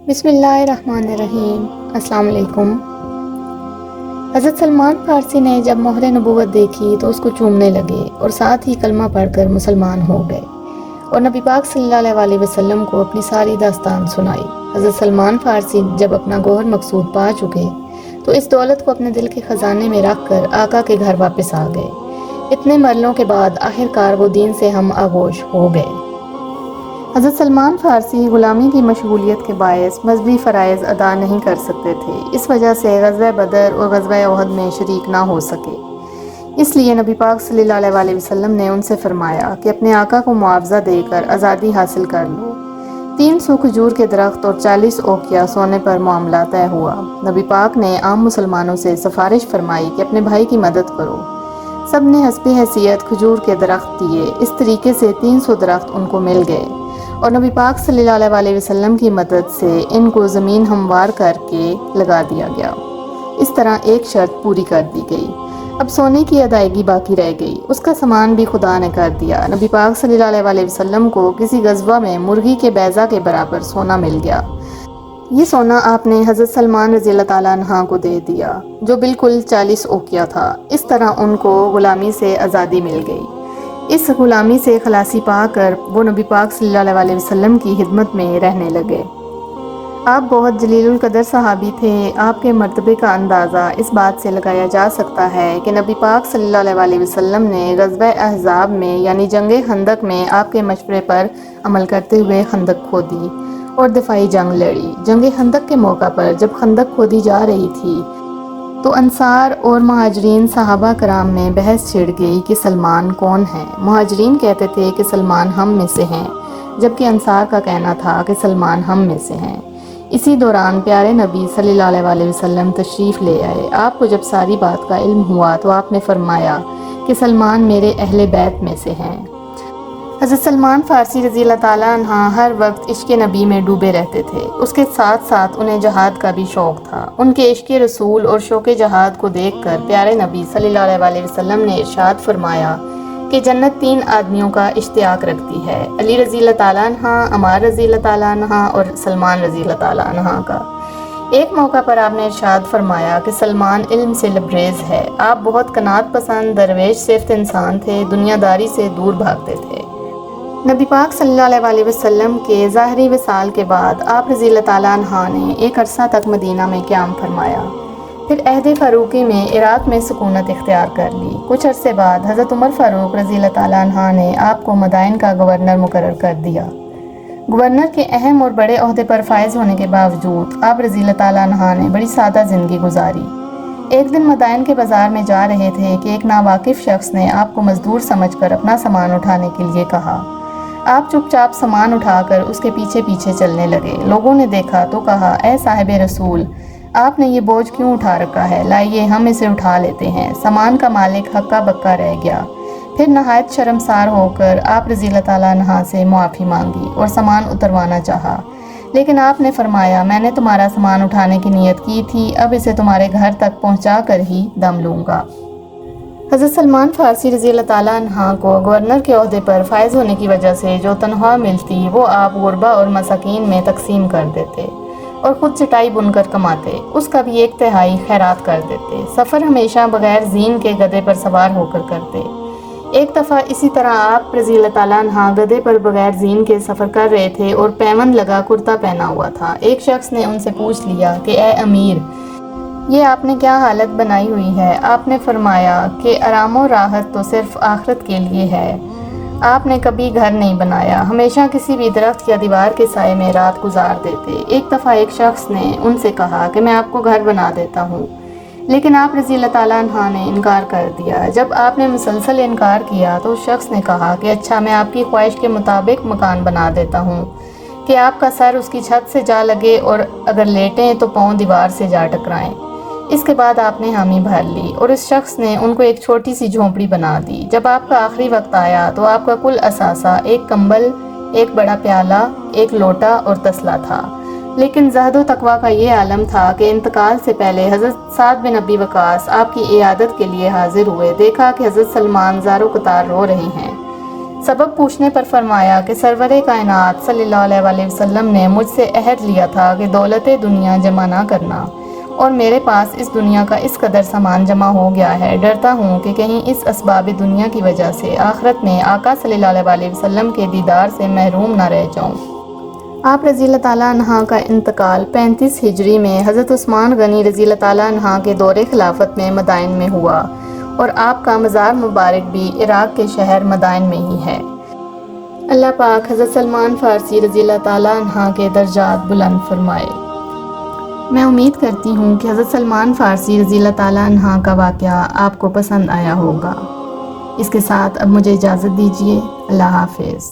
بسم اللہ الرحمن الرحیم۔ السلام علیکم۔ حضرت سلمان فارسی نے جب مہر نبوت دیکھی تو اس کو چومنے لگے اور ساتھ ہی کلمہ پڑھ کر مسلمان ہو گئے اور نبی پاک صلی اللہ علیہ وسلم کو اپنی ساری داستان سنائی۔ حضرت سلمان فارسی جب اپنا گوہر مقصود پا چکے تو اس دولت کو اپنے دل کے خزانے میں رکھ کر آقا کے گھر واپس آ گئے۔ اتنے مرلوں کے بعد آخرکار وہ دین سے ہم آغوش ہو گئے۔ حضرت سلمان فارسی غلامی کی مشغولیت کے باعث مذہبی فرائض ادا نہیں کر سکتے تھے، اس وجہ سے غزوہ بدر اور غزوہ احد میں شریک نہ ہو سکے۔ اس لیے نبی پاک صلی اللہ علیہ وسلم نے ان سے فرمایا کہ اپنے آقا کو معاوضہ دے کر آزادی حاصل کر لو۔ 300 کھجور کے درخت اور 40 اوقیہ سونے پر معاملہ طے ہوا۔ نبی پاک نے عام مسلمانوں سے سفارش فرمائی کہ اپنے بھائی کی مدد کرو۔ سب نے حسب حیثیت کھجور کے درخت دیے۔ اس طریقے سے 300 درخت ان کو مل گئے اور نبی پاک صلی اللہ علیہ وسلم کی مدد سے ان کو زمین ہموار کر کے لگا دیا گیا۔ اس طرح ایک شرط پوری کر دی گئی۔ اب سونے کی ادائیگی باقی رہ گئی، اس کا سامان بھی خدا نے کر دیا۔ نبی پاک صلی اللہ علیہ وسلم کو کسی غزوہ میں مرغی کے بیضہ کے برابر سونا مل گیا۔ یہ سونا آپ نے حضرت سلمان رضی اللہ تعالیٰ عنہ کو دے دیا، جو بالکل 40 اوقیہ تھا۔ اس طرح ان کو غلامی سے آزادی مل گئی۔ اس غلامی سے خلاصی پا کر وہ نبی پاک صلی اللہ علیہ وسلم کی خدمت میں رہنے لگے۔ آپ بہت جلیل القدر صحابی تھے۔ آپ کے مرتبے کا اندازہ اس بات سے لگایا جا سکتا ہے کہ نبی پاک صلی اللہ علیہ وسلم نے غزوہ احزاب میں یعنی جنگ خندق میں آپ کے مشورے پر عمل کرتے ہوئے خندق کھودی اور دفاعی جنگ لڑی۔ جنگ خندق کے موقع پر جب خندق کھودی جا رہی تھی تو انصار اور مہاجرین صحابہ کرام میں بحث چھڑ گئی کہ سلمان کون ہے۔ مہاجرین کہتے تھے کہ سلمان ہم میں سے ہیں، جبکہ انصار کا کہنا تھا کہ سلمان ہم میں سے ہیں۔ اسی دوران پیارے نبی صلی اللہ علیہ وسلم تشریف لے آئے۔ آپ کو جب ساری بات کا علم ہوا تو آپ نے فرمایا کہ سلمان میرے اہل بیت میں سے ہیں۔ حضرت سلمان فارسی رضی اللہ تعالیٰ عنہ ہر وقت عشق نبی میں ڈوبے رہتے تھے۔ اس کے ساتھ ساتھ انہیں جہاد کا بھی شوق تھا۔ ان کے عشق رسول اور شوق جہاد کو دیکھ کر پیارے نبی صلی اللہ علیہ وسلم نے ارشاد فرمایا کہ جنت 3 آدمیوں کا اشتیاق رکھتی ہے، علی رضی اللہ تعالیٰ عنہ، عمار رضی اللہ تعالیٰ عنہ اور سلمان رضی اللہ تعالیٰ عنہ کا۔ ایک موقع پر آپ نے ارشاد فرمایا کہ سلمان علم سے لبریز ہے۔ آپ بہت قناعت پسند درویش صفت انسان تھے، دنیا داری سے دور بھاگتے تھے۔ نبی پاک صلی اللہ علیہ وسلم کے ظاہری وصال کے بعد آپ رضی اللہ تعالیٰ عنہ نے ایک عرصہ تک مدینہ میں قیام فرمایا، پھر عہد فاروقی میں عراق میں سکونت اختیار کر لی۔ کچھ عرصے بعد حضرت عمر فاروق رضی اللہ تعالیٰ عنہ نے آپ کو مدائن کا گورنر مقرر کر دیا۔ گورنر کے اہم اور بڑے عہدے پر فائز ہونے کے باوجود آپ رضی اللہ تعالیٰ عنہ نے بڑی سادہ زندگی گزاری۔ ایک دن مدائن کے بازار میں جا رہے تھے کہ ایک ناواقف شخص نے آپ کو مزدور سمجھ کر اپنا سامان اٹھانے کے لیے کہا۔ آپ چپ چاپ سامان اٹھا کر اس کے پیچھے پیچھے چلنے لگے۔ لوگوں نے دیکھا تو کہا، اے صاحب رسول، آپ نے یہ بوجھ کیوں اٹھا رکھا ہے؟ لائیے ہم اسے اٹھا لیتے ہیں۔ سامان کا مالک ہکا بکا رہ گیا۔ پھر نہایت شرمسار ہو کر آپ رضی اللہ تعالیٰ عنہ سے معافی مانگی اور سامان اتروانا چاہا، لیکن آپ نے فرمایا، میں نے تمہارا سامان اٹھانے کی نیت کی تھی، اب اسے تمہارے گھر تک پہنچا کر ہی دم لوں گا۔ حضرت سلمان فارسی رضی اللہ تعالیٰ عنہ کو گورنر کے عہدے پر فائز ہونے کی وجہ سے جو تنخواہ ملتی وہ آپ غربا اور مساکین میں تقسیم کر دیتے اور خود چٹائی بن کر کماتے، اس کا بھی 1/3 خیرات کر دیتے۔ سفر ہمیشہ بغیر زین کے گدھے پر سوار ہو کر کرتے۔ ایک دفعہ اسی طرح آپ رضی اللہ تعالیٰ عنہ گدھے پر بغیر زین کے سفر کر رہے تھے اور پیوند لگا کرتا پہنا ہوا تھا۔ ایک شخص نے ان سے پوچھ لیا کہ اے امیر، یہ آپ نے کیا حالت بنائی ہوئی ہے؟ آپ نے فرمایا کہ آرام و راحت تو صرف آخرت کے لیے ہے۔ آپ نے کبھی گھر نہیں بنایا، ہمیشہ کسی بھی درخت یا دیوار کے سائے میں رات گزار دیتے۔ ایک دفعہ ایک شخص نے ان سے کہا کہ میں آپ کو گھر بنا دیتا ہوں، لیکن آپ رضی اللہ تعالیٰ عنہ نے انکار کر دیا۔ جب آپ نے مسلسل انکار کیا تو اس شخص نے کہا کہ اچھا، میں آپ کی خواہش کے مطابق مکان بنا دیتا ہوں کہ آپ کا سر اس کی چھت سے جا لگے اور اگر لیٹیں تو پاؤں دیوار سے جا ٹکرائیں۔ اس کے بعد آپ نے حامی بھر لی اور اس شخص نے ان کو ایک چھوٹی سی جھونپڑی بنا دی۔ جب آپ کا آخری وقت آیا تو آپ کا کل اثاثہ ایک کمبل، ایک بڑا پیالہ، ایک لوٹا اور تسلا تھا، لیکن زہد و تقویٰ کا یہ عالم تھا کہ انتقال سے پہلے حضرت سعد بن ابی وقاص آپ کی عیادت کے لیے حاضر ہوئے۔ دیکھا کہ حضرت سلمان زار و قطار رو رہے ہیں۔ سبب پوچھنے پر فرمایا کہ سرور کائنات صلی اللہ علیہ وسلم نے مجھ سے عہد لیا تھا کہ دولت دنیا جمع نہ کرنا، اور میرے پاس اس دنیا کا اس قدر سامان جمع ہو گیا ہے، ڈرتا ہوں کہ کہیں اس اسباب دنیا کی وجہ سے آخرت میں آقا صلی اللہ علیہ وسلم کے دیدار سے محروم نہ رہ جاؤں۔ آپ رضی اللہ تعالیٰ عنہ کا انتقال 35 ہجری میں حضرت عثمان غنی رضی اللہ تعالیٰ عنہ کے دور خلافت میں مدائن میں ہوا، اور آپ کا مزار مبارک بھی عراق کے شہر مدائن میں ہی ہے۔ اللہ پاک حضرت سلمان فارسی رضی اللہ تعالیٰ عنہ کے درجات بلند فرمائے۔ میں امید کرتی ہوں کہ حضرت سلمان فارسی رضی اللہ تعالیٰ عنہ کا واقعہ آپ کو پسند آیا ہوگا۔ اس کے ساتھ اب مجھے اجازت دیجیے۔ اللہ حافظ۔